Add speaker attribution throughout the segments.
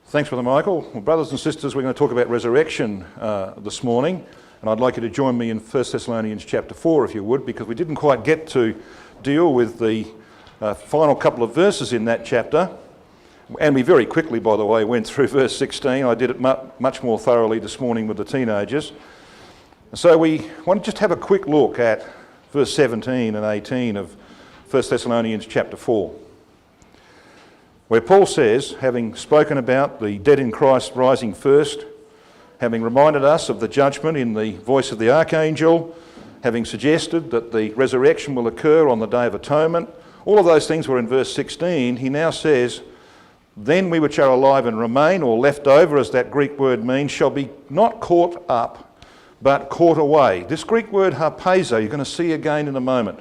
Speaker 1: Thanks, Brother Michael. Well, brothers and sisters, we're going to talk about resurrection this morning, and I'd like you to join me in 1 Thessalonians chapter 4, if you would, because we didn't quite get to deal with the final couple of verses in that chapter, and we very quickly, by the way, went through verse 16. I did it much more thoroughly this morning with the teenagers. So we want to just have a quick look at verse 17 and 18 of 1 Thessalonians chapter 4. Where Paul says, having spoken about the dead in Christ rising first, having reminded us of the judgment in the voice of the archangel, having suggested that the resurrection will occur on the Day of Atonement, all of those things were in verse 16. He now says, then we which are alive and remain, or left over as that Greek word means, shall be not caught up, but caught away. This Greek word harpazo, you're going to see again in a moment.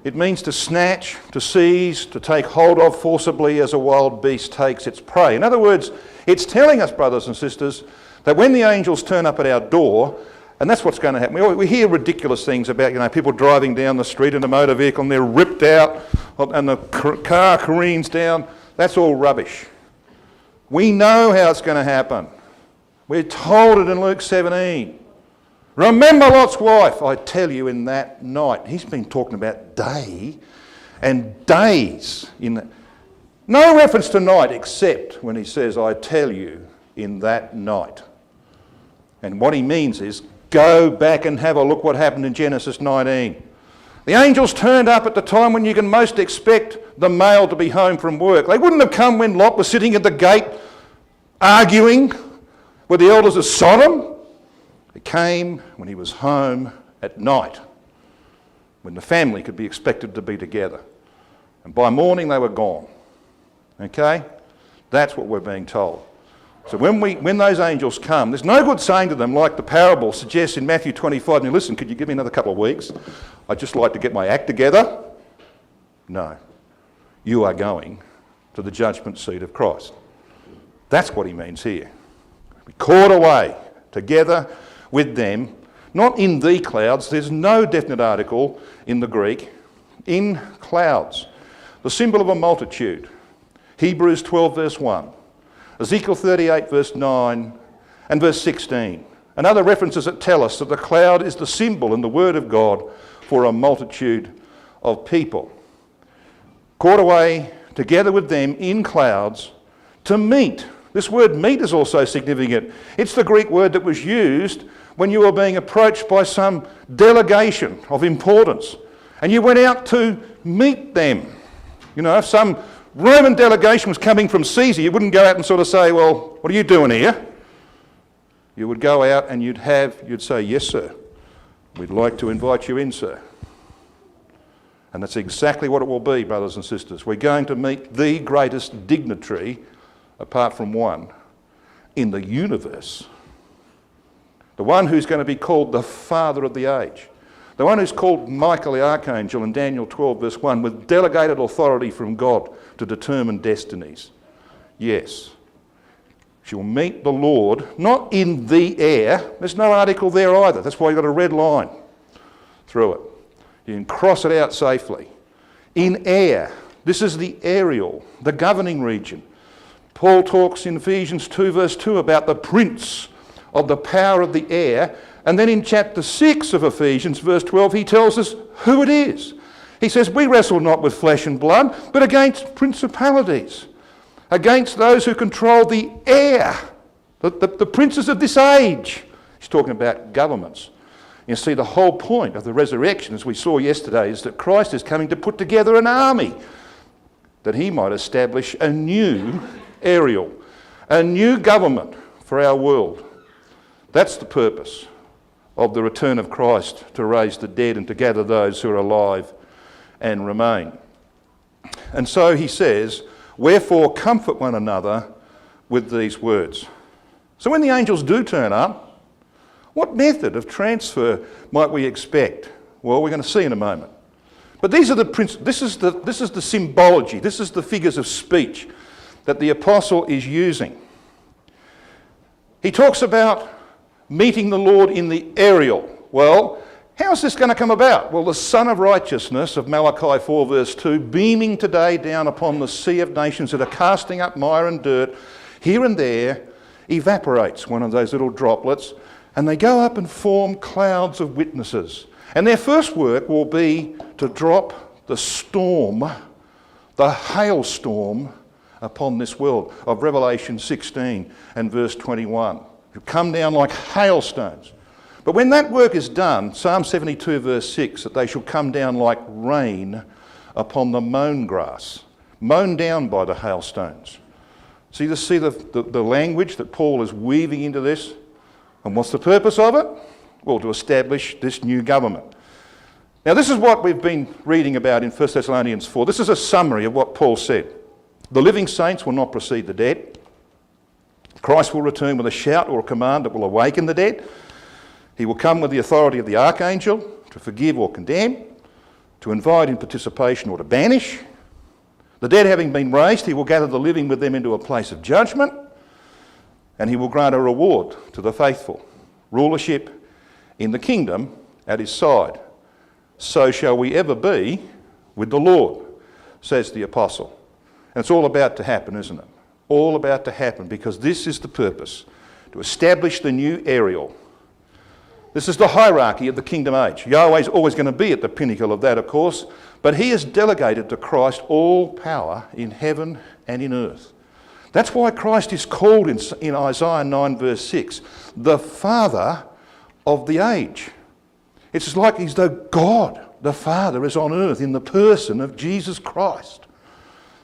Speaker 1: It means to snatch, to seize, to take hold of forcibly as a wild beast takes its prey. In other words, it's telling us, brothers and sisters, that when the angels turn up at our door, and that's what's going to happen. We hear ridiculous things about, people driving down the street in a motor vehicle and they're ripped out and the car careens down. That's all rubbish. We know how it's going to happen. We're told it in Luke 17. Remember Lot's wife, I tell you, in that night. He's been talking about day and days. No reference to night except when he says, I tell you, in that night. And what he means is, go back and have a look what happened in Genesis 19. The angels turned up at the time when you can most expect the male to be home from work. They wouldn't have come when Lot was sitting at the gate arguing with the elders of Sodom. It came when he was home at night, when the family could be expected to be together. And by morning they were gone. Okay? That's what we're being told. So when those angels come, there's no good saying to them, like the parable suggests in Matthew 25, now listen, could you give me another couple of weeks? I'd just like to get my act together. No. You are going to the judgment seat of Christ. That's what he means here. Be caught away together with them, not in the clouds. There's no definite article in the Greek. In clouds. The symbol of a multitude. Hebrews 12 verse 1. Ezekiel 38 verse 9 and verse 16. And other references that tell us that the cloud is the symbol in the Word of God for a multitude of people. Caught away together with them in clouds to meet. This word meet is also significant. It's the Greek word that was used when you were being approached by some delegation of importance and you went out to meet them. If some Roman delegation was coming from Caesar, you wouldn't go out and sort of say, well, what are you doing here? You would go out and you'd say, yes, sir, we'd like to invite you in, sir. And that's exactly what it will be, brothers and sisters. We're going to meet the greatest dignitary, apart from one, in the universe. The one who's going to be called the Father of the age. The one who's called Michael the Archangel in Daniel 12 verse 1 with delegated authority from God to determine destinies. Yes, she will meet the Lord, not in the air. There's no article there either. That's why you've got a red line through it. You can cross it out safely. In air, this is the aerial, the governing region. Paul talks in Ephesians 2 verse 2 about the prince of the power of the air. And then in chapter 6 of Ephesians, verse 12, he tells us who it is. He says, we wrestle not with flesh and blood, but against principalities, against those who control the air, the princes of this age. He's talking about governments. You see, the whole point of the resurrection, as we saw yesterday, is that Christ is coming to put together an army, that he might establish a new aerial, a new government for our world. That's the purpose of the return of Christ, to raise the dead and to gather those who are alive and remain. And so he says, wherefore comfort one another with these words. So when the angels do turn up, what method of transfer might we expect? Well, we're going to see in a moment. But these are this is the symbology, this is the figures of speech that the apostle is using. He talks about meeting the Lord in the aerial. Well, how's this going to come about? Well, the Son of Righteousness of Malachi 4 verse 2, beaming today down upon the sea of nations that are casting up mire and dirt, here and there evaporates, one of those little droplets, and they go up and form clouds of witnesses. And their first work will be to drop the storm, the hailstorm, upon this world of Revelation 16 and verse 21. It'll come down like hailstones. But when that work is done, Psalm 72 verse 6, that they shall come down like rain upon the mown grass, mown down by the hailstones. So you see the language that Paul is weaving into this? And what's the purpose of it? Well, to establish this new government. Now this is what we've been reading about in 1 Thessalonians 4. This is a summary of what Paul said. The living saints will not precede the dead. Christ will return with a shout or a command that will awaken the dead. He will come with the authority of the archangel to forgive or condemn, to invite in participation or to banish. The dead having been raised, he will gather the living with them into a place of judgment, and he will grant a reward to the faithful, rulership in the kingdom at his side. So shall we ever be with the Lord, says the apostle. And it's all about to happen, isn't it? All about to happen, because this is the purpose, to establish the new Ariel. This is the hierarchy of the kingdom age. Yahweh's always going to be at the pinnacle of that, of course, but he has delegated to Christ all power in heaven and in earth. That's why Christ is called in Isaiah 9 verse 6, the Father of the age. It's like he's the God, the Father, is on earth in the person of Jesus Christ.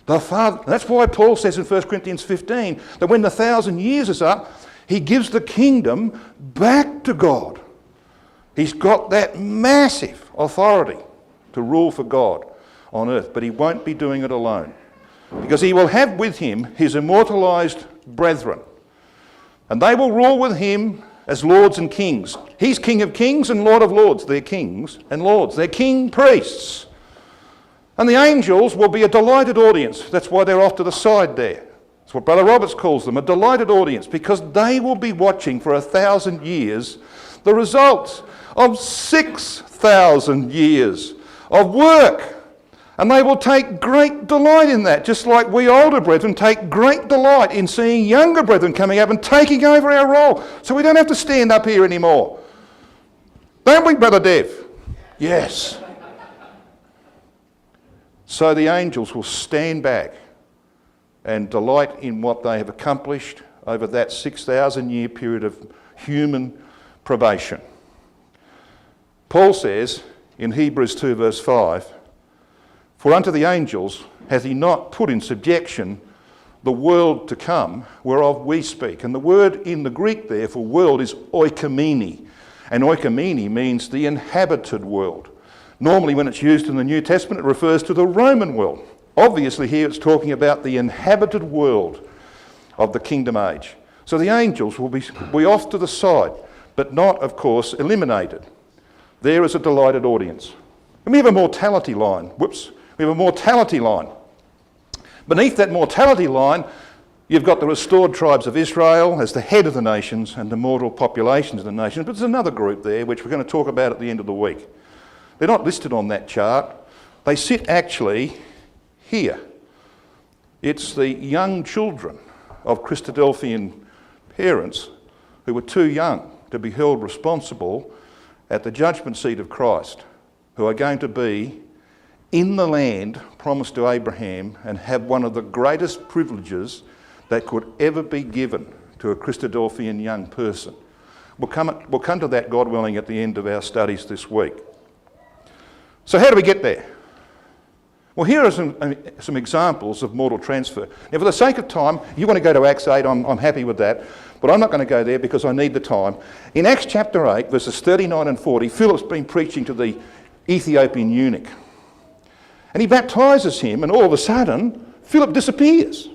Speaker 1: The Father. That's why Paul says in 1 Corinthians 15 that when the 1,000 years is up, he gives the kingdom back to God. He's got that massive authority to rule for God on earth, but he won't be doing it alone, because he will have with him his immortalised brethren, and they will rule with him as lords and kings. He's King of kings and Lord of lords. They're kings and lords. They're king priests. And the angels will be a delighted audience. That's why they're off to the side there. That's what Brother Roberts calls them, a delighted audience, because they will be watching for 1,000 years the results of 6,000 years of work. And they will take great delight in that, just like we older brethren take great delight in seeing younger brethren coming up and taking over our role, so we don't have to stand up here anymore. Don't we, Brother Dev? Yes. So the angels will stand back and delight in what they have accomplished over that 6,000 year period of human probation. Paul says in Hebrews 2 verse 5, for unto the angels hath he not put in subjection the world to come, whereof we speak. And the word in the Greek there for world is oikomene. And oikomene means the inhabited world. Normally when it's used in the New Testament, it refers to the Roman world. Obviously here it's talking about the inhabited world of the kingdom age. So the angels will be off to the side, but not, of course, eliminated. There is a delighted audience. And we have a mortality line. We have a mortality line. Beneath that mortality line, you've got the restored tribes of Israel as the head of the nations and the mortal populations of the nations. But there's another group there which we're going to talk about at the end of the week. They're not listed on that chart. They sit actually here. It's the young children of Christadelphian parents who were too young to be held responsible at the judgment seat of Christ, who are going to be in the land promised to Abraham and have one of the greatest privileges that could ever be given to a Christadelphian young person. We'll come to that, God willing, at the end of our studies this week. So how do we get there? Well, here are some examples of mortal transfer. Now, for the sake of time, you want to go to Acts 8, I'm happy with that, but I'm not going to go there because I need the time. In Acts chapter 8, verses 39 and 40, Philip's been preaching to the Ethiopian eunuch. And he baptises him, and all of a sudden, Philip disappears.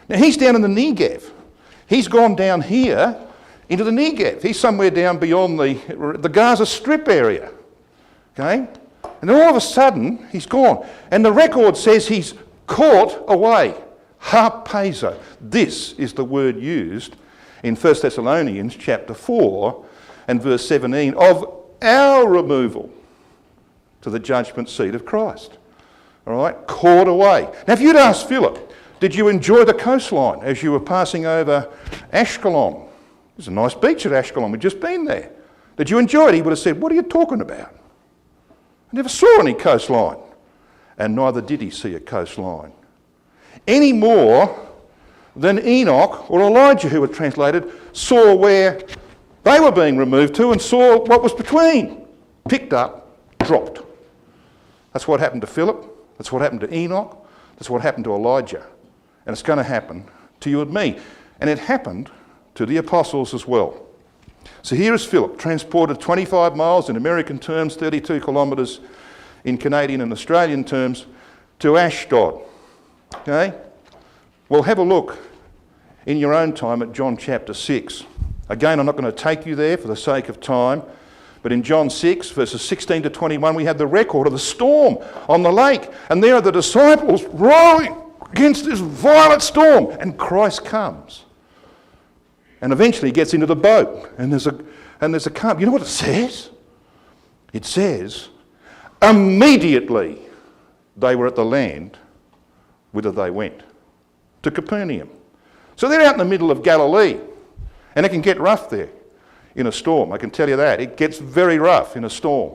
Speaker 1: Now, he's down in the Negev. He's gone down here into the Negev. He's somewhere down beyond the Gaza Strip area. Okay? And then all of a sudden, he's gone. And the record says he's caught away. Harpazo. This is the word used in 1 Thessalonians chapter 4 and verse 17 of our removal to the judgment seat of Christ. All right? Caught away. Now, if you'd asked Philip, Did you enjoy the coastline as you were passing over Ashkelon? There's a nice beach at Ashkelon, we've just been there. Did you enjoy it? He would have said, what are you talking about? I never saw any coastline. And neither did he see a coastline. Any more than Enoch or Elijah, who were translated, saw where they were being removed to and saw what was between. Picked up, dropped. That's what happened to Philip. That's what happened to Enoch. That's what happened to Elijah. And it's going to happen to you and me. And it happened to the apostles as well. So here is Philip, transported 25 miles in American terms, 32 kilometres in Canadian and Australian terms, to Ashdod. Okay? Well, have a look in your own time at John chapter 6. Again, I'm not going to take you there for the sake of time, but in John 6, verses 16 to 21, we have the record of the storm on the lake, and there are the disciples rowing against this violent storm, and Christ comes. And eventually he gets into the boat, and there's a calm. You know what it says? It says, immediately they were at the land whither they went, to Capernaum. So they're out in the middle of Galilee, and it can get rough there in a storm. I can tell you that. It gets very rough in a storm.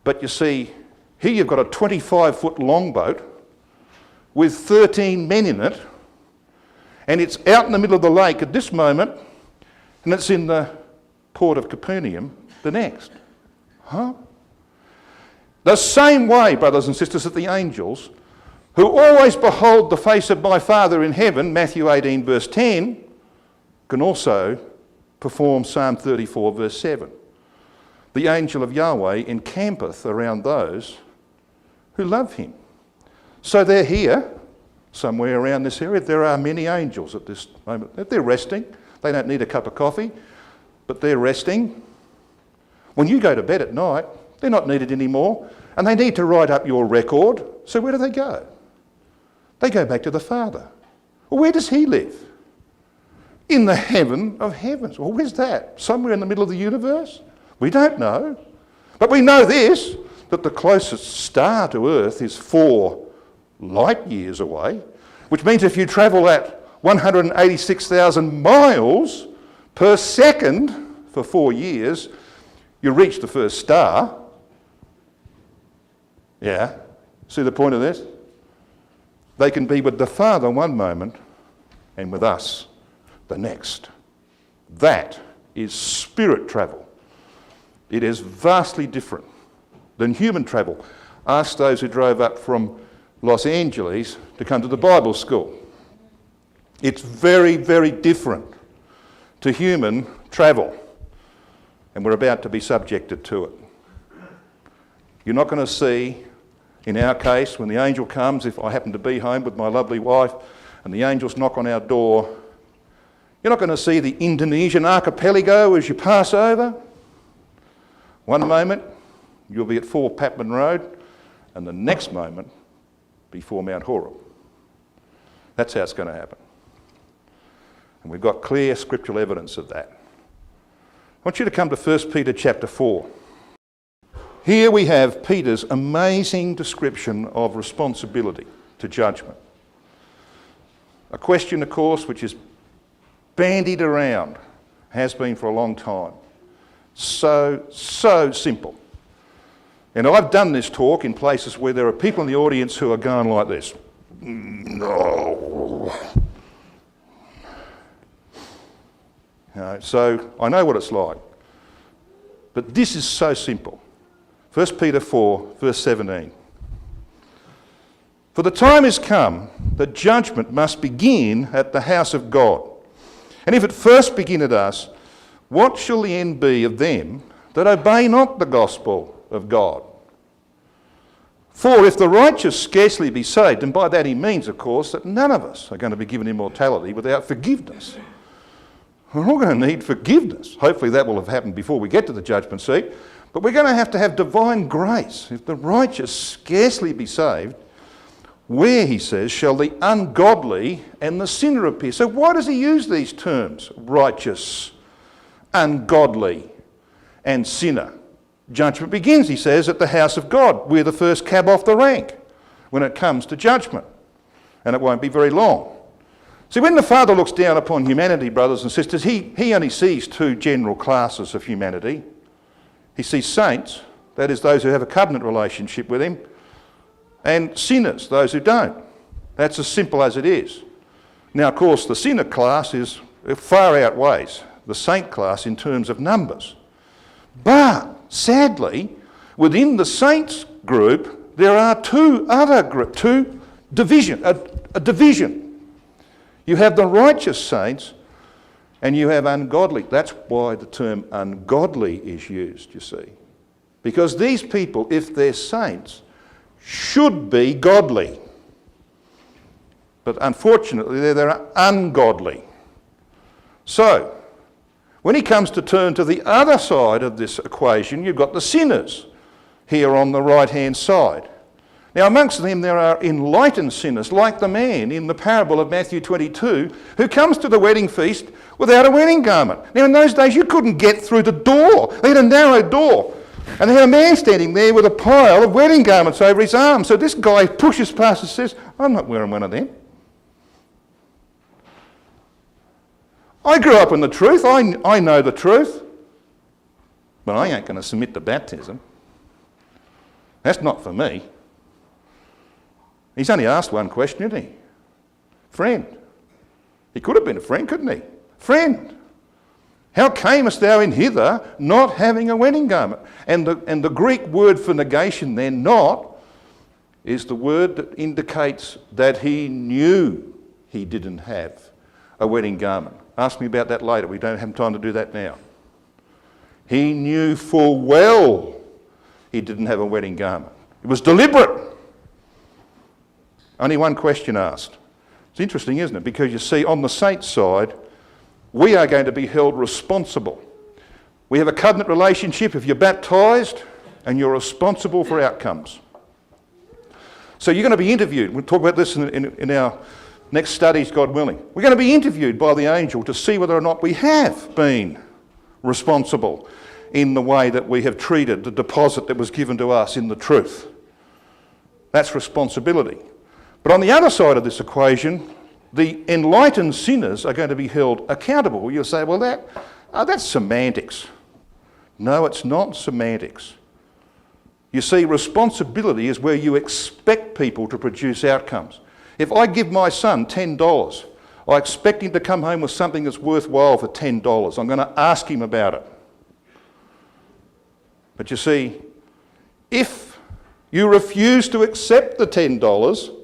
Speaker 1: But you see, here you've got a 25-foot longboat with 13 men in it, and it's out in the middle of the lake at this moment, and it's in the port of Capernaum the next. Huh? The same way, brothers and sisters, that the angels, who always behold the face of my Father in heaven, Matthew 18 verse 10, can also perform Psalm 34 verse 7. The angel of Yahweh encampeth around those who love him. So they're here, somewhere around this area. There are many angels at this moment. They're resting. They don't need a cup of coffee, but they're resting. When you go to bed at night, they're not needed anymore, and they need to write up your record. So where do they go? They go back to the Father. Well, where does he live? In the heaven of heavens. Well, where's that? Somewhere in the middle of the universe? We don't know. But we know this, that the closest star to Earth is 4 light years away, which means if you travel at 186,000 miles per second for 4 years, you reach the first star. Yeah, see the point of this? They can be with the Father one moment and with us the next. That is spirit travel. It is vastly different than human travel. Ask those who drove up from Los Angeles to come to the Bible school. It's very, very different to human travel, and we're about to be subjected to it. You're not going to see, in our case, when the angel comes, if I happen to be home with my lovely wife and the angels knock on our door, you're not going to see the Indonesian archipelago as you pass over. One moment you'll be at 4 Patman Road, and the next moment before Mount Horeb. That's how it's going to happen. And we've got clear scriptural evidence of that. I want you to come to 1 Peter chapter 4. Here we have Peter's amazing description of responsibility to judgment. A question, of course, which is bandied around, has been for a long time. So simple. And I've done this talk in places where there are people in the audience who are going like this. No. So I know what it's like. But this is so simple. 1 Peter 4, verse 17. For the time is come that judgment must begin at the house of God. And if it first begin at us, what shall the end be of them that obey not the gospel of God? For if the righteous scarcely be saved, and by that he means, of course, that none of us are going to be given immortality without forgiveness. We're all going to need forgiveness. Hopefully that will have happened before we get to the judgment seat. But we're going to have divine grace. If the righteous scarcely be saved, where, he says, shall the ungodly and the sinner appear? So why does he use these terms? Righteous, ungodly, and sinner. Judgment begins, he says, at the house of God. We're the first cab off the rank when it comes to judgment. and it won't be very long. See, when the Father looks down upon humanity, brothers and sisters, he only sees two general classes of humanity. He sees saints, that is those who have a covenant relationship with him, and sinners, those who don't. That's as simple as it is. Now, of course, the sinner class far outweighs the saint class in terms of numbers. But, sadly, within the saints group, there are a division. You have the righteous saints and you have ungodly. That's why the term ungodly is used, you see. Because these people, if they're saints, should be godly. But unfortunately, they're ungodly. So, when he comes to turn to the other side of this equation, you've got the sinners here on the right-hand side. Now, amongst them there are enlightened sinners, like the man in the parable of Matthew 22, who comes to the wedding feast without a wedding garment. Now, in those days, you couldn't get through the door. They had a narrow door. And they had a man standing there with a pile of wedding garments over his arm. So this guy pushes past and says, I'm not wearing one of them. I grew up in the truth. I know the truth. But I ain't going to submit to baptism. That's not for me. He's only asked one question, isn't he? Friend. He could have been a friend, couldn't he? Friend. How camest thou in hither not having a wedding garment? And the Greek word for negation there, not, is the word that indicates that he knew he didn't have a wedding garment. Ask me about that later. We don't have time to do that now. He knew full well he didn't have a wedding garment. It was deliberate. Only one question asked. It's interesting, isn't it? Because you see, on the saints' side, we are going to be held responsible. We have a covenant relationship if you're baptised, and you're responsible for outcomes. So you're going to be interviewed. We'll talk about this in our next studies, God willing. We're going to be interviewed by the angel to see whether or not we have been responsible in the way that we have treated the deposit that was given to us in the truth. That's responsibility. But on the other side of this equation, the enlightened sinners are going to be held accountable. You'll say, well, that's semantics. No, it's not semantics. You see, responsibility is where you expect people to produce outcomes. If I give my son $10, I expect him to come home with something that's worthwhile for $10. I'm going to ask him about it. But you see, if you refuse to accept the $10,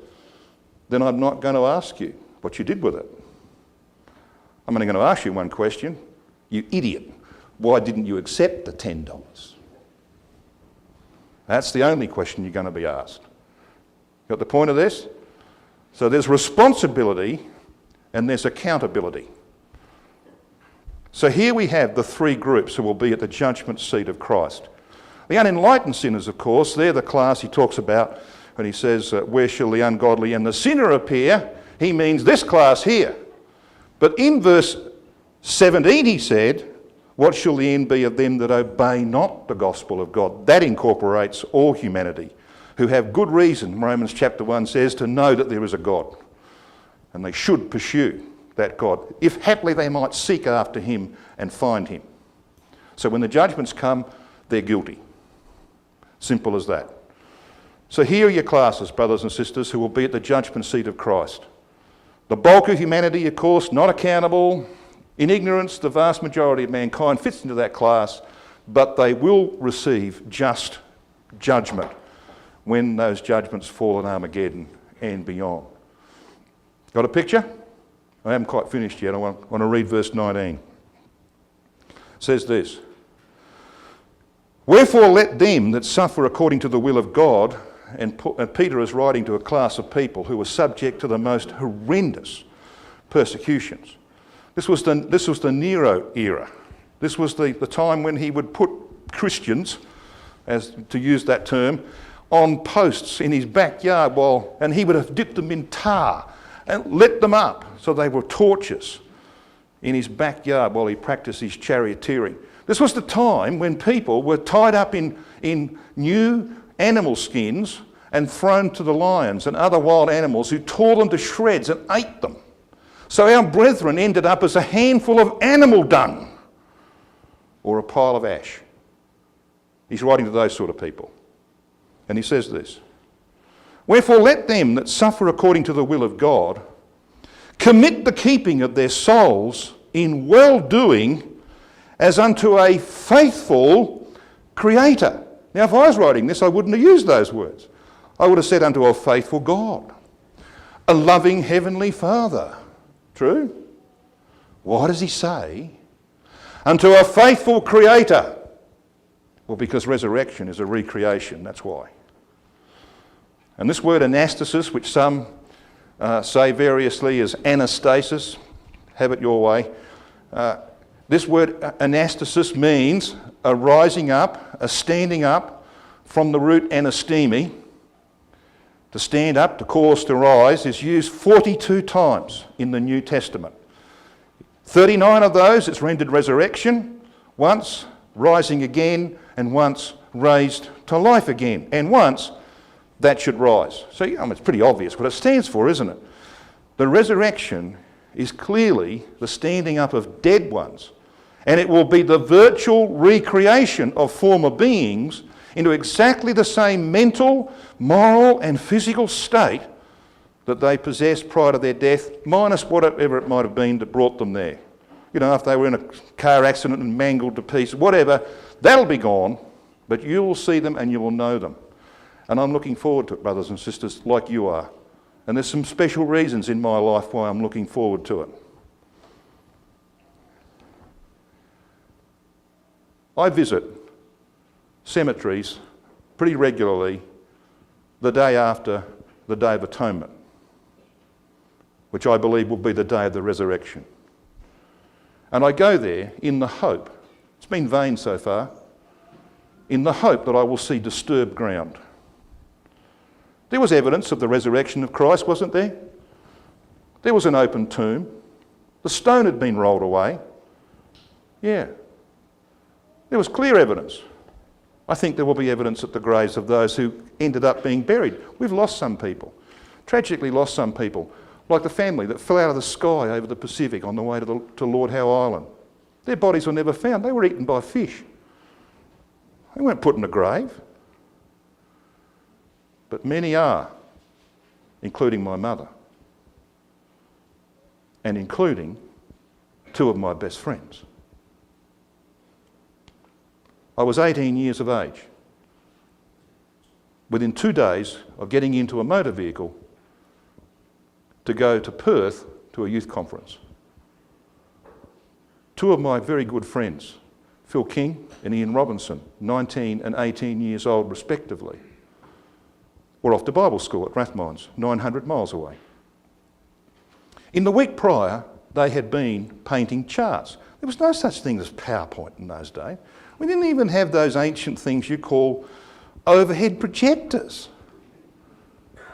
Speaker 1: then I'm not going to ask you what you did with it. I'm only going to ask you one question. You idiot, why didn't you accept the $10? That's the only question you're going to be asked. Got the point of this? So there's responsibility and there's accountability. So here we have the three groups who will be at the judgment seat of Christ. The unenlightened sinners, of course, they're the class he talks about when he says, where shall the ungodly and the sinner appear? He means this class here. But in verse 17 he said, what shall the end be of them that obey not the gospel of God? That incorporates all humanity, who have good reason, Romans chapter 1 says, to know that there is a God. And they should pursue that God, if haply they might seek after him and find him. So when the judgments come, they're guilty. Simple as that. So here are your classes, brothers and sisters, who will be at the judgment seat of Christ. The bulk of humanity, of course, not accountable. In ignorance, the vast majority of mankind fits into that class, but they will receive just judgment when those judgments fall in Armageddon and beyond. Got a picture? I haven't quite finished yet. I want to read verse 19. It says this, wherefore let them that suffer according to the will of God, and Peter is writing to a class of people who were subject to the most horrendous persecutions. This was the Nero era. This was the time when he would put Christians, as to use that term, on posts in his backyard and he would have dipped them in tar and lit them up so they were torches in his backyard while he practiced his charioteering. This was the time when people were tied up in new animal skins and thrown to the lions and other wild animals who tore them to shreds and ate them. So our brethren ended up as a handful of animal dung or a pile of ash. He's writing to those sort of people. And he says this, "Wherefore let them that suffer according to the will of God commit the keeping of their souls in well-doing as unto a faithful Creator." Now, if I was writing this, I wouldn't have used those words. I would have said unto a faithful God, a loving Heavenly Father. True? Why does he say unto a faithful Creator? Well, because resurrection is a recreation, that's why. And this word anastasis, which some say variously as anastasis, have it your way. This word anastasis means a rising up, a standing up from the root anastemi. To stand up, to cause to rise, is used 42 times in the New Testament. 39 of those it's rendered resurrection, once rising again, and once raised to life again, and once that should rise. So it's pretty obvious what it stands for, isn't it? The resurrection is clearly the standing up of dead ones, and it will be the virtual recreation of former beings into exactly the same mental, moral and physical state that they possessed prior to their death, minus whatever it might have been that brought them there. You know, if they were in a car accident and mangled to pieces, whatever, that'll be gone, but you will see them and you will know them. And I'm looking forward to it, brothers and sisters, like you are. And there's some special reasons in my life why I'm looking forward to it. I visit cemeteries pretty regularly the day after the Day of Atonement, which I believe will be the day of the resurrection. And I go there in the hope, it's been vain so far, in the hope that I will see disturbed ground. There was evidence of the resurrection of Christ, wasn't there? There was an open tomb. The stone had been rolled away. Yeah. There was clear evidence. I think there will be evidence at the graves of those who ended up being buried. We've lost some people, tragically lost some people, like the family that fell out of the sky over the Pacific on the way to Lord Howe Island. Their bodies were never found. They were eaten by fish. They weren't put in a grave. But many are, including my mother, and including two of my best friends. I was 18 years of age. Within 2 days of getting into a motor vehicle to go to Perth to a youth conference. Two of my very good friends, Phil King and Ian Robinson, 19 and 18 years old respectively, were off to Bible school at Rathmines, 900 miles away. In the week prior, they had been painting charts. There was no such thing as PowerPoint in those days. We didn't even have those ancient things you call overhead projectors.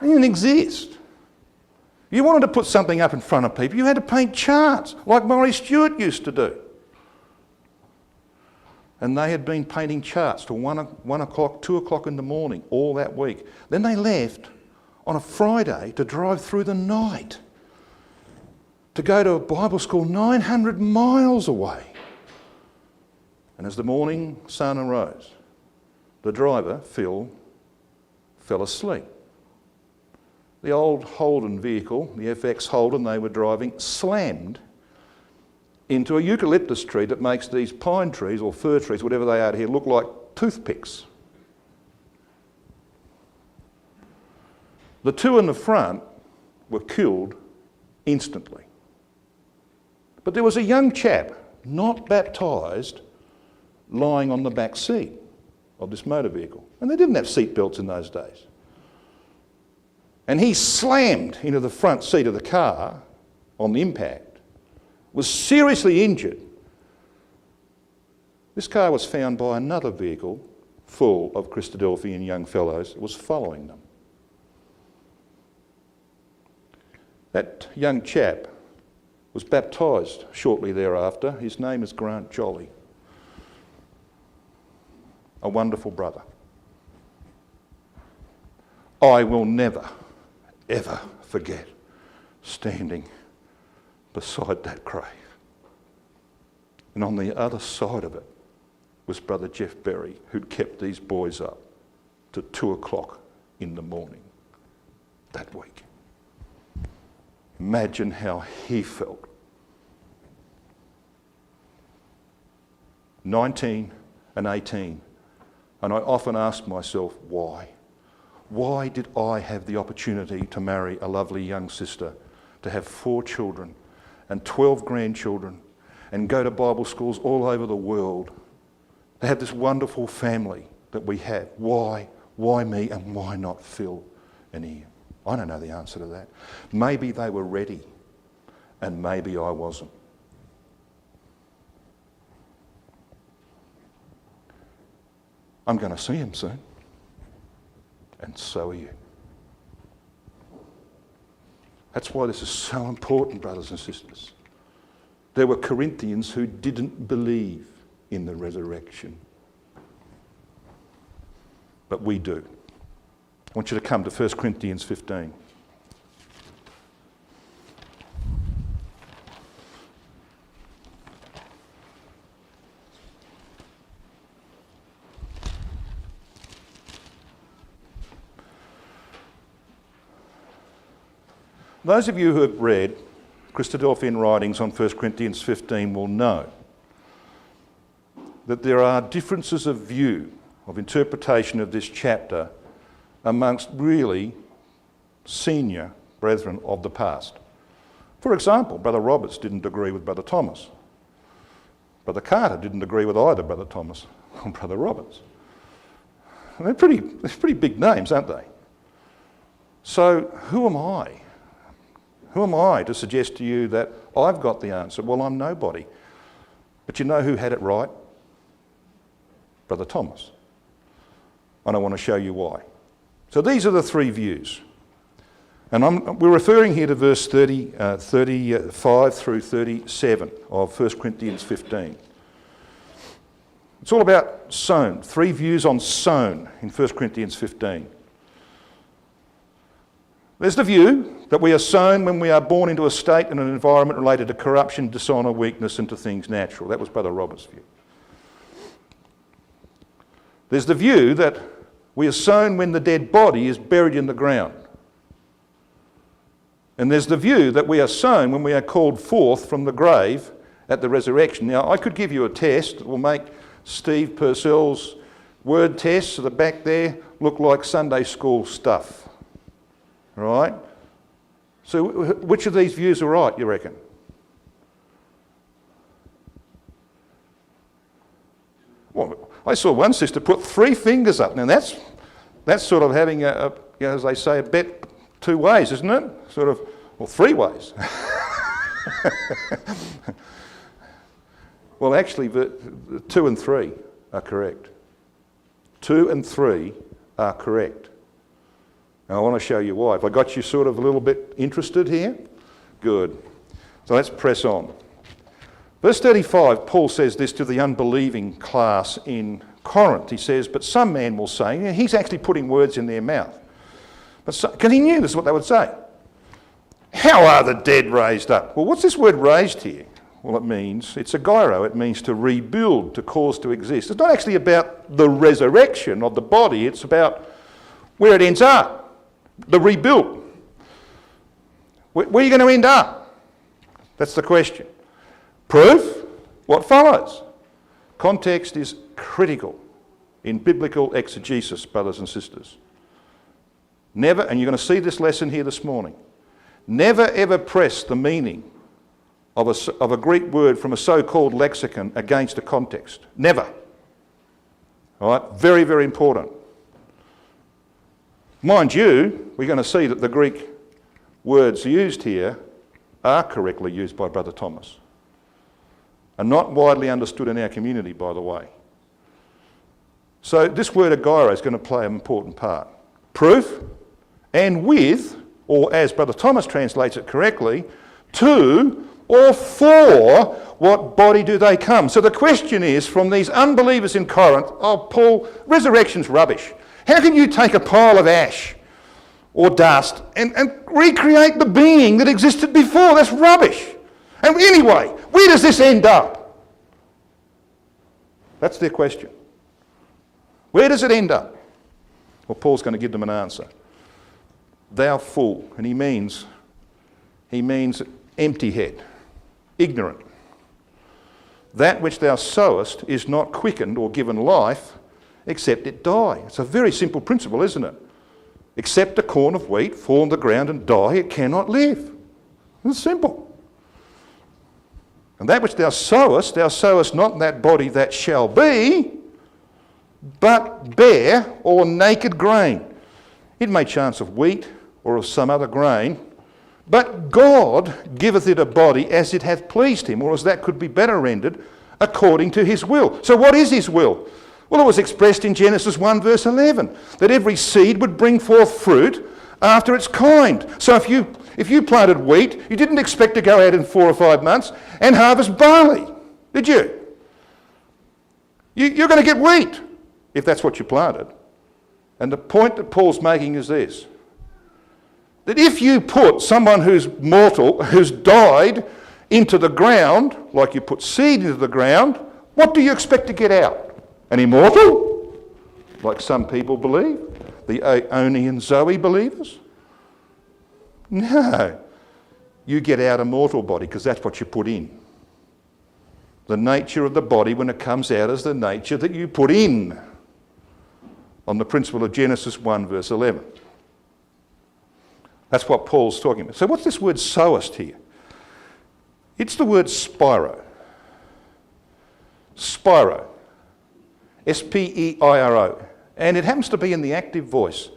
Speaker 1: They didn't exist. You wanted to put something up in front of people, you had to paint charts, like Maury Stewart used to do. And they had been painting charts till 1 o'clock, 2 o'clock in the morning, all that week. Then they left on a Friday to drive through the night to go to a Bible school 900 miles away. And as the morning sun arose, the driver, Phil, fell asleep. The old Holden vehicle, the FX Holden they were driving, slammed into a eucalyptus tree that makes these pine trees or fir trees, whatever they are here, look like toothpicks. The two in the front were killed instantly. But there was a young chap, not baptised, lying on the back seat of this motor vehicle. And they didn't have seat belts in those days. And he slammed into the front seat of the car on the impact, was seriously injured. This car was found by another vehicle full of Christadelphian young fellows that was following them. That young chap was baptised shortly thereafter. His name is Grant Jolly. A wonderful brother. I will never, ever forget standing beside that grave. And on the other side of it was Brother Jeff Berry, who'd kept these boys up to 2 o'clock in the morning that week. Imagine how he felt. 19 and 18. And I often ask myself, why? Why did I have the opportunity to marry a lovely young sister, to have 4 children and 12 grandchildren, and go to Bible schools all over the world, to have this wonderful family that we have? Why? Why me and why not Phil and Ian? I don't know the answer to that. Maybe they were ready and maybe I wasn't. I'm going to see him soon. And so are you. That's why this is so important, brothers and sisters. There were Corinthians who didn't believe in the resurrection. But we do. I want you to come to 1 Corinthians 15. Those of you who have read Christadelphian writings on 1 Corinthians 15 will know that there are differences of view, of interpretation of this chapter amongst really senior brethren of the past. For example, Brother Roberts didn't agree with Brother Thomas. Brother Carter didn't agree with either Brother Thomas or Brother Roberts. And they're pretty big names, aren't they? So who am I? Who am I to suggest to you that I've got the answer? Well, I'm nobody. But you know who had it right? Brother Thomas. And I want to show you why. So these are the 3 views. And we're referring here to verse 35 through 37 of 1 Corinthians 15. It's all about sown. 3 views on sown in 1 Corinthians 15. There's the view that we are sown when we are born into a state and an environment related to corruption, dishonour, weakness and to things natural. That was Brother Robert's view. There's the view that we are sown when the dead body is buried in the ground. And there's the view that we are sown when we are called forth from the grave at the resurrection. Now, I could give you a test that will make Steve Purcell's word tests at the back there look like Sunday school stuff. Right? So which of these views are right, you reckon? Well, I saw one sister put 3 fingers up. Now that's sort of having as they say, a bet 2 ways, isn't it? Sort of, well, 3 ways. Well, actually, the 2 and 3 are correct. 2 and 3 are correct. And I want to show you why. Have I got you sort of a little bit interested here? Good. So let's press on. Verse 35, Paul says this to the unbelieving class in Corinth. He says, but some man will say, he's actually putting words in their mouth. Because he knew this is what they would say. How are the dead raised up? Well, what's this word raised here? Well, it means, it's a gyro. It means to rebuild, to cause to exist. It's not actually about the resurrection of the body. It's about where it ends up. The rebuilt. Where are you going to end up? That's the question. Proof? What follows? Context is critical in biblical exegesis, brothers and sisters. Never, and you're going to see this lesson here this morning, never ever press the meaning of a Greek word from a so-called lexicon against a context. Never. All right? Very, very important. Mind you, we're going to see that the Greek words used here are correctly used by Brother Thomas. And not widely understood in our community, by the way. So this word agyro is going to play an important part. Proof, and with, or as Brother Thomas translates it correctly, to or for what body do they come? So the question is, from these unbelievers in Corinth, oh, Paul, resurrection's rubbish. How can you take a pile of ash or dust and recreate the being that existed before. That's rubbish. And anyway, where does this end up? That's their question. Where does it end up? Well, Paul's going to give them an answer. Thou fool. And he means empty head, ignorant. That which thou sowest is not quickened or given life, except it die. It's a very simple principle, isn't it? Except a corn of wheat fall on the ground and die, it cannot live. It's simple. And that which thou sowest not that body that shall be, but bare or naked grain. It may chance of wheat or of some other grain, but God giveth it a body as it hath pleased him, or as that could be better rendered, according to his will. So what is his will? Well, it was expressed in Genesis 1 verse 11, that every seed would bring forth fruit after its kind. So if you planted wheat, you didn't expect to go out in 4 or 5 months and harvest barley, did you? You're going to get wheat if that's what you planted. And the point that Paul's making is this, that if you put someone who's mortal, who's died, into the ground, like you put seed into the ground, what do you expect to get out? An immortal? Like some people believe? The Oni and Zoe believers? No. You get out a mortal body because that's what you put in. The nature of the body when it comes out is the nature that you put in, on the principle of Genesis 1 verse 11. That's what Paul's talking about. So what's this word sowest here? It's the word spiro. Spiro. S-P-E-I-R-O. And it happens to be in the active voice.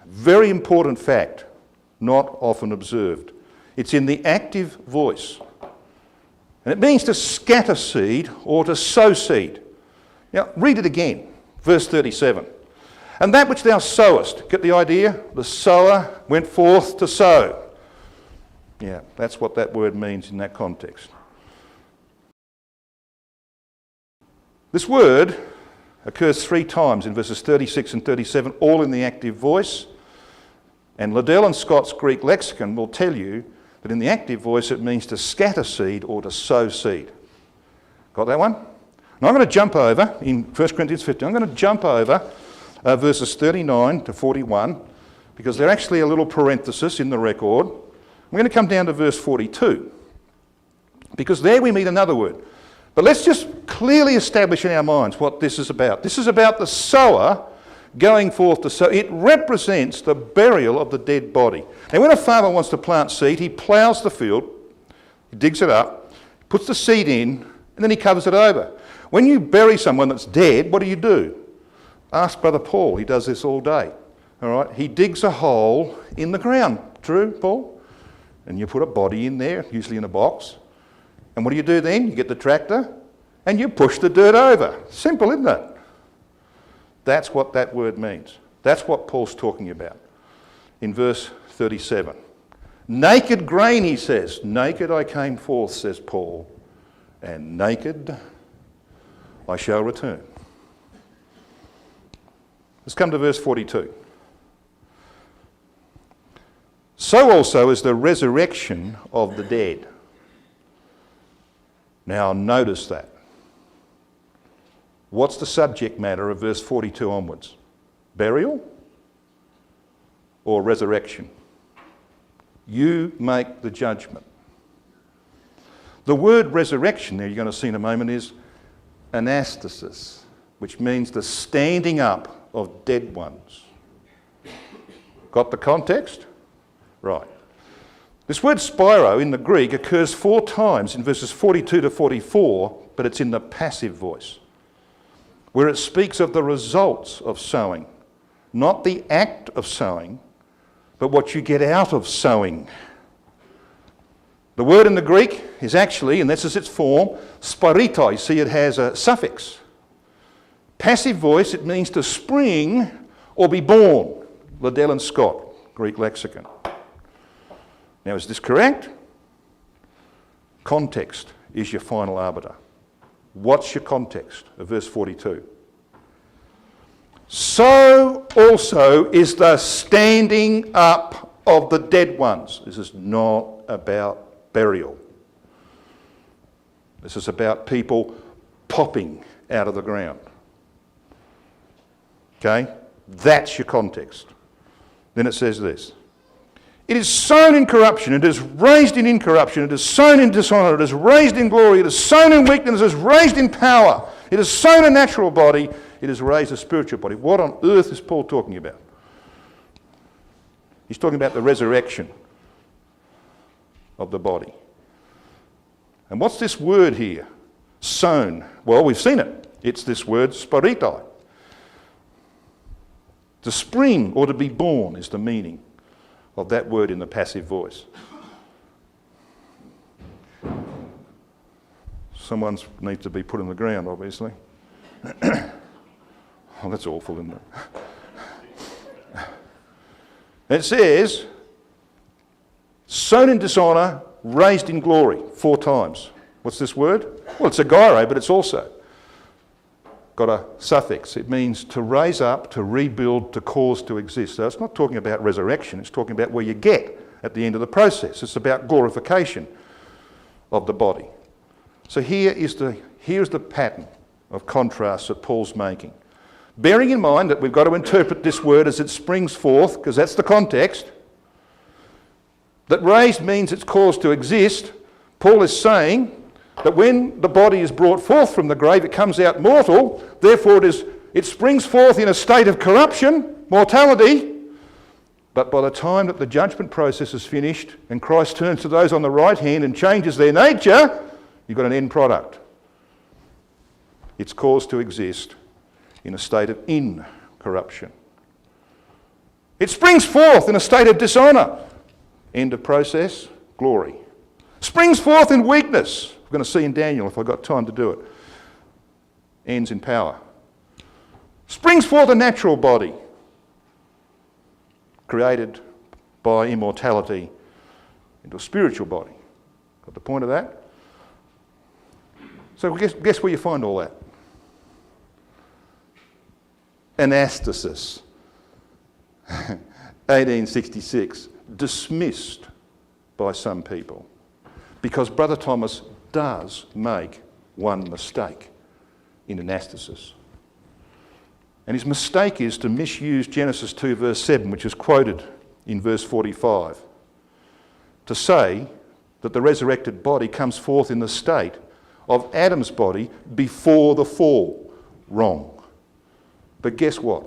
Speaker 1: Very important fact, not often observed. It's in the active voice. And it means to scatter seed or to sow seed. Now, read it again, verse 37. And that which thou sowest, get the idea? The sower went forth to sow. Yeah, that's what that word means in that context. This word occurs 3 times in verses 36 and 37, all in the active voice. And Liddell and Scott's Greek lexicon will tell you that in the active voice it means to scatter seed or to sow seed. Got that one? Now I'm going to jump over, in 1 Corinthians 15, I'm going to jump over verses 39 to 41, because they're actually a little parenthesis in the record. I'm going to come down to verse 42, because there we meet another word. But let's just clearly establish in our minds what this is about. This is about the sower going forth to sow. It represents the burial of the dead body. Now, when a farmer wants to plant seed, he ploughs the field, he digs it up, puts the seed in, and then he covers it over. When you bury someone that's dead, what do? Ask Brother Paul. He does this all day. All right? He digs a hole in the ground. True, Paul? And you put a body in there, usually in a box. And what do you do then? You get the tractor and you push the dirt over. Simple, isn't it? That's what that word means. That's what Paul's talking about in verse 37. Naked grain, he says. Naked I came forth, says Paul, and naked I shall return. Let's come to verse 42. So also is the resurrection of the dead. Now notice that. What's the subject matter of verse 42 onwards? Burial or resurrection? You make the judgment. The word resurrection there, you're going to see in a moment, is anastasis, which means the standing up of dead ones. Got the context? Right. This word spiro in the Greek occurs 4 times in verses 42 to 44, but it's in the passive voice, where it speaks of the results of sowing, not the act of sowing, but what you get out of sowing. The word in the Greek is actually, and this is its form, spirito. You see it has a suffix. Passive voice, it means to spring or be born. Liddell and Scott, Greek lexicon. Now, is this correct? Context is your final arbiter. What's your context of verse 42? So also is the standing up of the dead ones. This is not about burial. This is about people popping out of the ground. Okay? That's your context. Then it says this. It is sown in corruption, it is raised in incorruption, it is sown in dishonour, it is raised in glory, it is sown in weakness, it is raised in power, it is sown a natural body, it is raised a spiritual body. What on earth is Paul talking about? He's talking about the resurrection of the body. And what's this word here? Sown. Well, we've seen it. It's this word, spiritai. To spring or to be born is the meaning of that word in the passive voice. Someone needs to be put in the ground, obviously. Oh, that's awful, isn't it? It says, sown in dishonour, raised in glory, 4 times. What's this word? Well, it's a gyro, but it's also got a suffix. It means to raise up, to rebuild, to cause to exist. So it's not talking about resurrection, it's talking about where you get at the end of the process. It's about glorification of the body. So here's the pattern of contrast that Paul's making. Bearing in mind that we've got to interpret this word as it springs forth, because that's the context, that raised means it's caused to exist. Paul is saying that when the body is brought forth from the grave, it comes out mortal, therefore it springs forth in a state of corruption, mortality, but by the time that the judgment process is finished and Christ turns to those on the right hand and changes their nature, you've got an end product. It's caused to exist in a state of incorruption. It springs forth in a state of dishonour. End of process, glory. Springs forth in weakness. We're going to see in Daniel if I've got time to do it. Ends in power. Springs forth a natural body created by immortality into a spiritual body. Got the point of that? So guess where you find all that? Anastasis. 1866. Dismissed by some people. Because Brother Thomas does make one mistake in anastasis. And his mistake is to misuse Genesis 2 verse 7, which is quoted in verse 45, to say that the resurrected body comes forth in the state of Adam's body before the fall. Wrong. But guess what?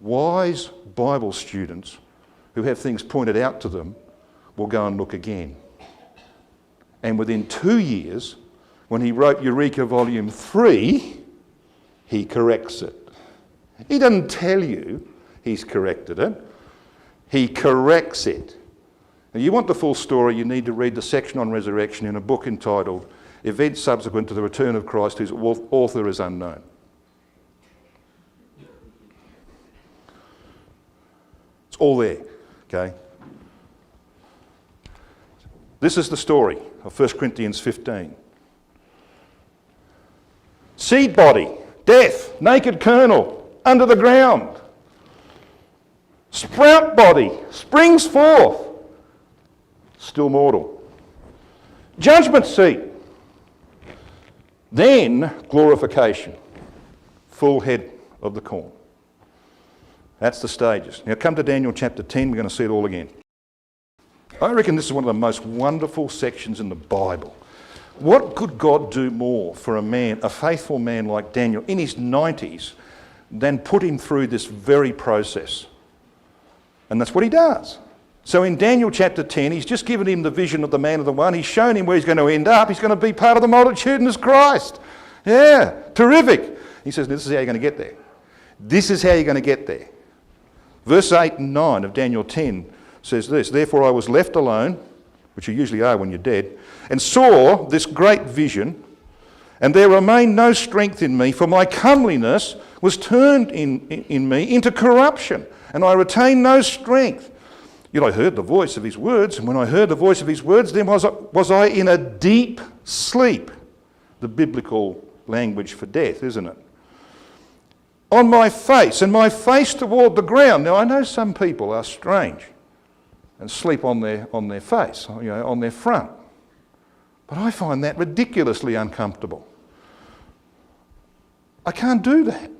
Speaker 1: Wise Bible students who have things pointed out to them will go and look again. And within 2 years, when he wrote Eureka Volume 3, he corrects it. He doesn't tell you he's corrected it. He corrects it. And you want the full story, you need to read the section on resurrection in a book entitled Events Subsequent to the Return of Christ, whose author is unknown. It's all there, okay? This is the story of 1 Corinthians 15. Seed body, death, naked kernel, under the ground. Sprout body, springs forth, still mortal. Judgment seat. Then glorification, full head of the corn. That's the stages. Now come to Daniel chapter 10, we're going to see it all again. I reckon this is one of the most wonderful sections in the Bible. What could God do more for a man, a faithful man like Daniel in his 90s, than put him through this very process? And that's what he does. So in Daniel chapter 10, he's just given him the vision of the man of the one. He's shown him where he's going to end up. He's going to be part of the multitudinous Christ. Yeah, terrific. He says, this is how you're going to get there. This is how you're going to get there. Verse 8 and 9 of Daniel 10 says this, therefore I was left alone, which you usually are when you're dead, and saw this great vision, and there remained no strength in me, for my comeliness was turned in me into corruption, and I retained no strength. Yet I heard the voice of his words, and when I heard the voice of his words, then was I in a deep sleep. The biblical language for death, isn't it? on my face, and my face toward the ground. Now I know some people are strange and sleep on their face, on their front. But I find that ridiculously uncomfortable. I can't do that.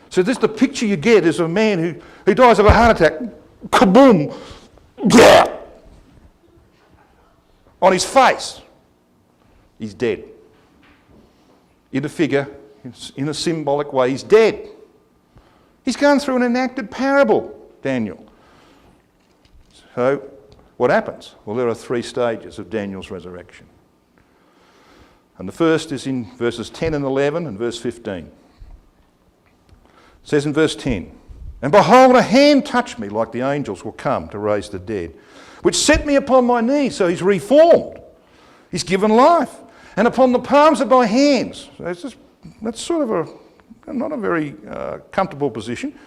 Speaker 1: So this, the picture you get is a man who dies of a heart attack, kaboom, on his face. He's dead. In a figure, in a symbolic way, he's dead. He's gone through an enacted parable, Daniel. So what happens? Well, there are 3 stages of Daniel's resurrection. And the first is in verses 10 and 11 and verse 15. It says in verse 10, "And behold, a hand touched me like the angels will come to raise the dead, which set me upon my knees." So he's reformed. He's given life. "And upon the palms of my hands." So that's sort of not a very comfortable position.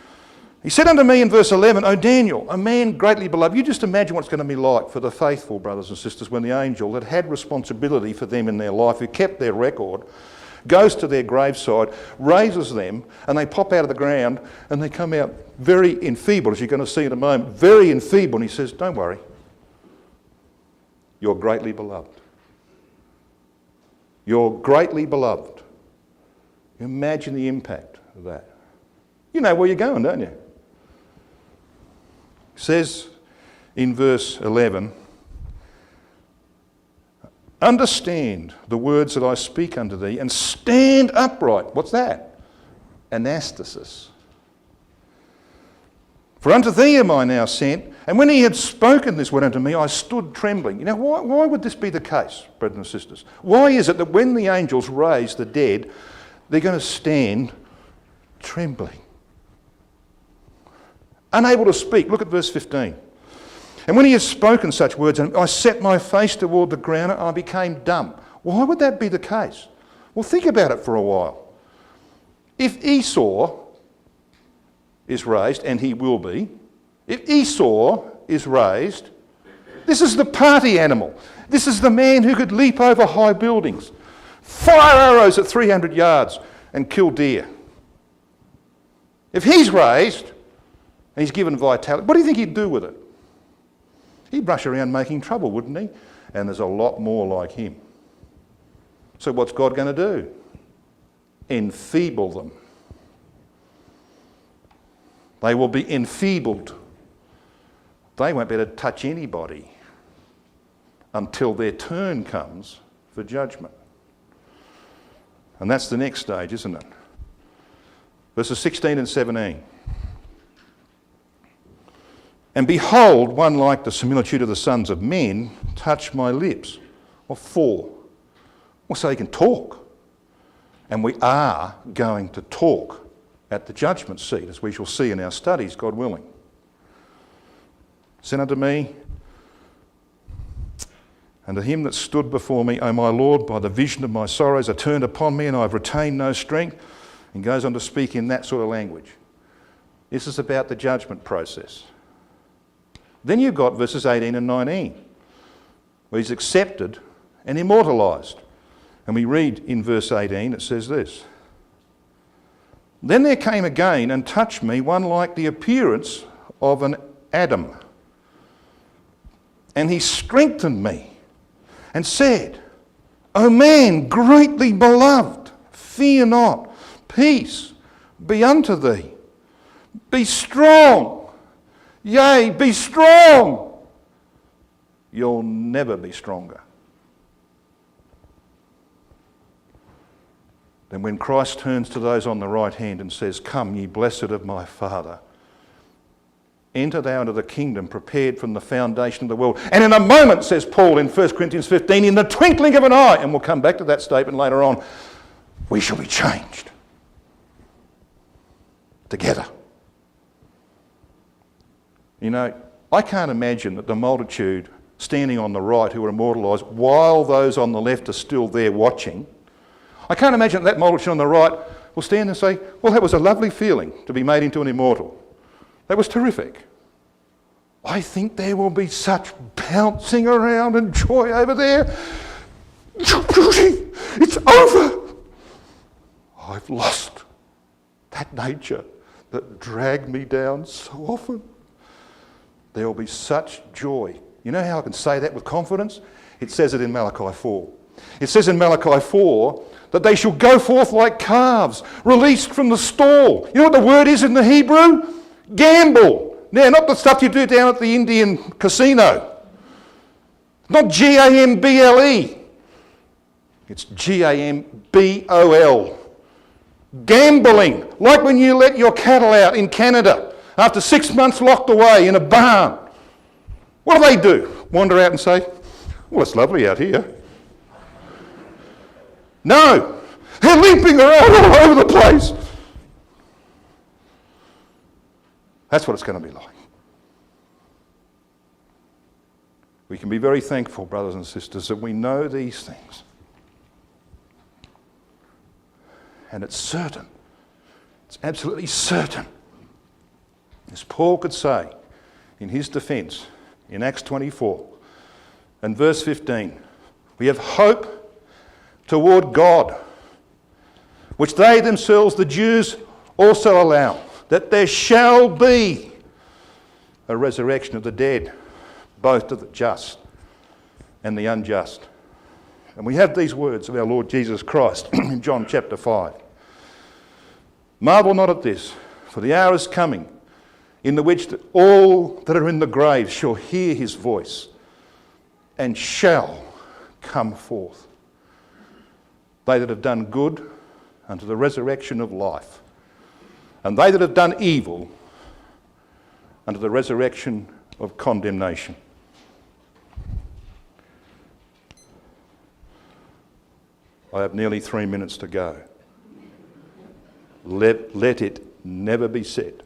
Speaker 1: "He said unto me in verse 11, O Daniel, a man greatly beloved." You just imagine what it's going to be like for the faithful brothers and sisters when the angel that had responsibility for them in their life, who kept their record, goes to their graveside, raises them, and they pop out of the ground and they come out very enfeebled, as you're going to see in a moment, very enfeebled. And he says, "Don't worry, you're greatly beloved. You're greatly beloved." Imagine the impact of that. You know where you're going, don't you? It says in verse 11, "Understand the words that I speak unto thee, and stand upright." What's that? Anastasis. "For unto thee am I now sent." And when he had spoken this word unto me, I stood trembling. You know, why would this be the case, brothers and sisters? Why is it that when the angels raise the dead, they're going to stand trembling? Unable to speak. Look at verse 15. "And when he has spoken such words, and I set my face toward the ground, and I became dumb." Why would that be the case? Well, think about it for a while. If Esau is raised, and he will be, if Esau is raised, this is the party animal. This is the man who could leap over high buildings, fire arrows at 300 yards, and kill deer. If he's raised, and he's given vitality, what do you think he'd do with it? He'd rush around making trouble, wouldn't he? And there's a lot more like him. So what's God going to do? Enfeeble them. They will be enfeebled. They won't be able to touch anybody until their turn comes for judgment. And that's the next stage, isn't it? Verses 16 and 17. "And behold, one like the similitude of the sons of men touched my lips." What for? Well, so he can talk. And we are going to talk at the judgment seat, as we shall see in our studies, God willing. "Said unto me, and to him that stood before me, O my Lord, by the vision of my sorrows are turned upon me, and I have retained no strength." And goes on to speak in that sort of language. This is about the judgment process. Then you've got verses 18 and 19, where he's accepted and immortalised. And we read in verse 18, it says this, "Then there came again and touched me one like the appearance of an Adam. And he strengthened me and said, O man greatly beloved, fear not, peace be unto thee. Be strong. Yea, be strong. You'll never be stronger than when Christ turns to those on the right hand and says, Come, ye blessed of my Father. Enter thou into the kingdom prepared from the foundation of the world. And in a moment, says Paul in 1 Corinthians 15, in the twinkling of an eye, and we'll come back to that statement later on, we shall be changed together. You know, I can't imagine that the multitude standing on the right who are immortalised while those on the left are still there watching. I can't imagine that multitude on the right will stand and say, well, that was a lovely feeling to be made into an immortal. That was terrific. I think there will be such bouncing around and joy over there. It's over. I've lost. that nature that dragged me down so often. There will be such joy. You know how I can say that with confidence? It says it in Malachi 4. It says in Malachi 4 that they shall go forth like calves, released from the stall. You know what the word is in the Hebrew? Gamble. Now, not the stuff you do down at the Indian casino. Not G-A-M-B-L-E. It's G-A-M-B-O-L. Gambling. Like when you let your cattle out in Canada after 6 months locked away in a barn. What do? Wander out and say, well, it's lovely out here. No. They're limping around all over the place. That's what it's going to be like. We can be very thankful, brothers and sisters, that we know these things. And it's certain. It's absolutely certain. As Paul could say in his defence in Acts 24 and verse 15, we have hope toward God, which they themselves, the Jews, also allow, that there shall be a resurrection of the dead, both of the just and the unjust. And we have these words of our Lord Jesus Christ in John chapter 5. Marvel not at this, for the hour is coming in the which all that are in the grave shall hear his voice and shall come forth. They that have done good unto the resurrection of life, and they that have done evil unto the resurrection of condemnation. I have nearly 3 minutes to go. Let it never be said